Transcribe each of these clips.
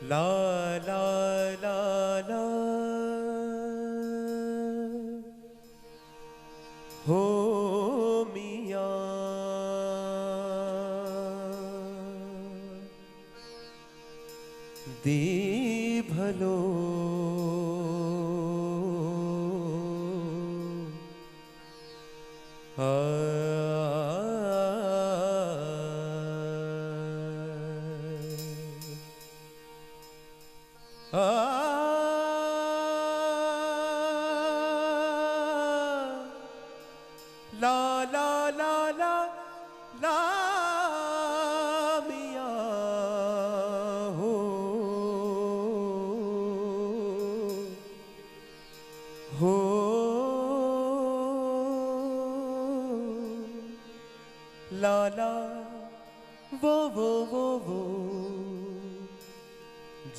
ला ला ला ला हो मियां दी भलो ला ला ला ला ला मियां हो ला ला वो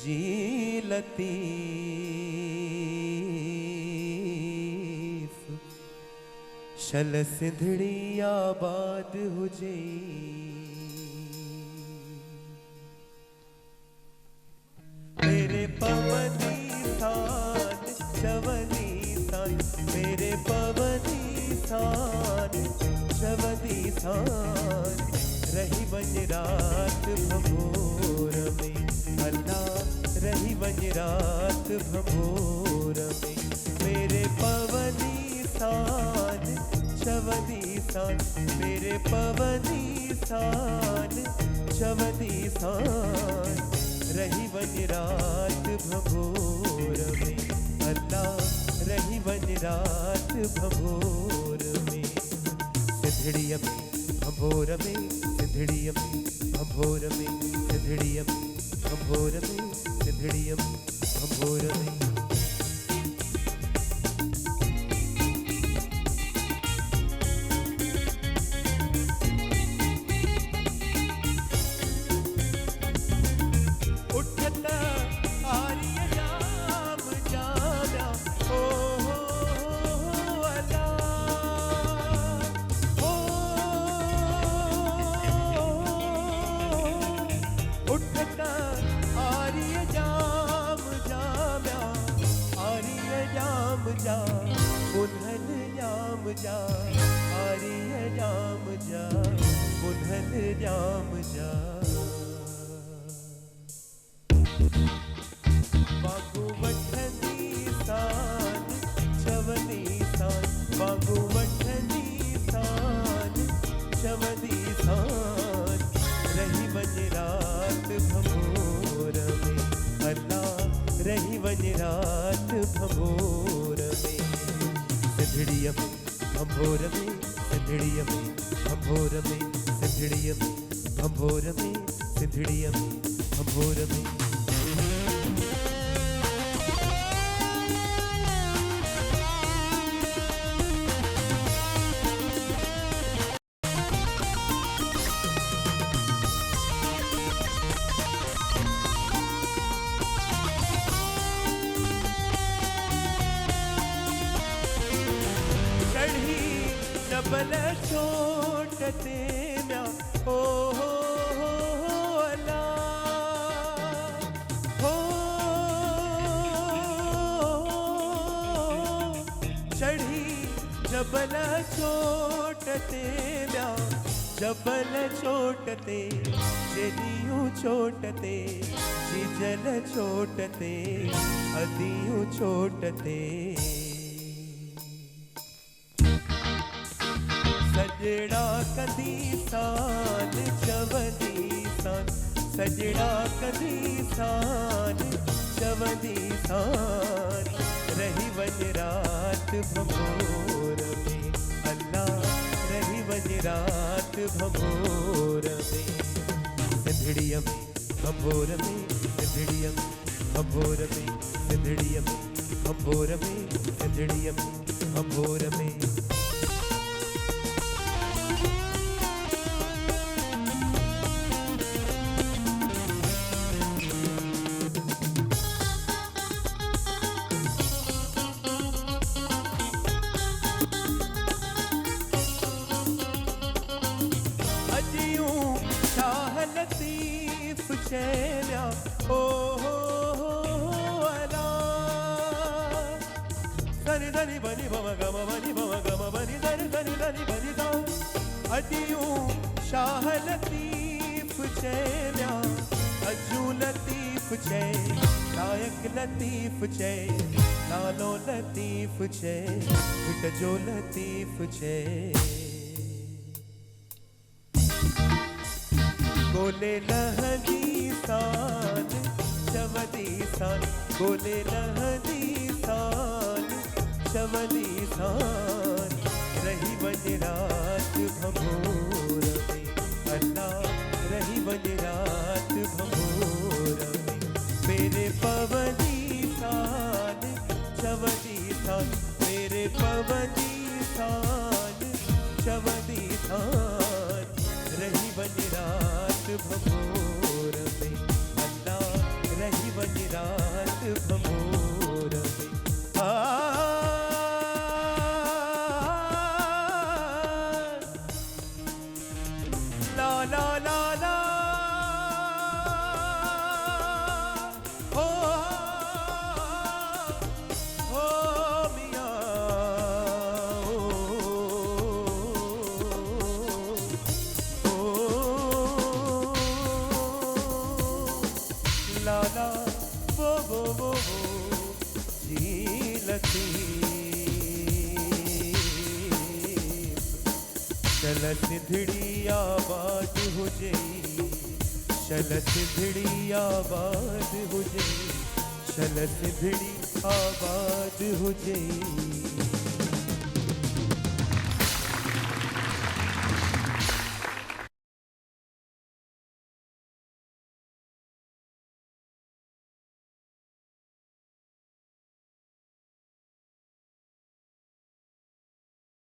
जी लतीफ शल सिंधड़ी आबाद हुजे मेरे पवनी सान चवनी सान मेरे पवनी सान चवनी सान रही वंज रात भंभोर में अल्लाह रही वंज रात भंभोर में मेरे पवनी सान चवनी सान मेरे पवनी सान चवनी सान रही वंज रात भंभोर में अल्लाह रही वंज रात भंभोर में सिंधड़ीअ में भंभोर में सिंधड़ीअ में भंभोर में सिंधड़ीअ में भंभोर में सिंधड़ीअ में भंभोर में बुधन जाम जा आर्य जाम जा बुधन जाम जा बागु वठनी सान चवनी सान बागु वठनी सान चवनी सान रही वंज रात भंभोर में अल्लाह रही वंज रात भंभोर में सिंधड़ीअ में भंभोर में सिंधड़ीअ में भंभोर में सिंधड़ीअ में भंभोर में सिंधड़ीअ में भंभोर में डबल छोटते म्या ओ अल्लाह हो चढ़ी जबल छोटते म्या जबल छोटते जेदियूं छोटते जिजल छोटते अदियूं छोटते सजड़ा कदी सान चवनी सान सजड़ा कदी सान चवनी सान रही वंज रात भंभोर में अल्लाह रही वंज रात भंभोर में सिंधड़ीअ में भंभोर में सिंधड़ीअ में भंभोर में सिंधड़ीअ में भंभोर में सिंधड़ीअ में भंभोर में चैम्या ओ हो अला धनि धनि बनि बम गम बनि धनि धनि धनि बनि दा अदियूं शाह लतीफ चैम्या अजू लतीफ चे नायक लतीफ चे नालो लतीफ चे हिट जो लतीफ चे गोले लहदी सान चवदी सान गोले लहदी सान चवदी सान रही बन रात भंभोर में अल्लाह रही बन रात भंभोर में मेरे पवनी सान चवदी सान मेरे पवनी सान चवदी सान रही बन रात भंभोर में अल्लाह रही बन रात भंभोर में ला ला ला ला लाला वो झीलती चल सिंधड़ी आबाद हो जई चल सिंधड़ी आबाद हो जई चल सिंधड़ी आबाद हो जई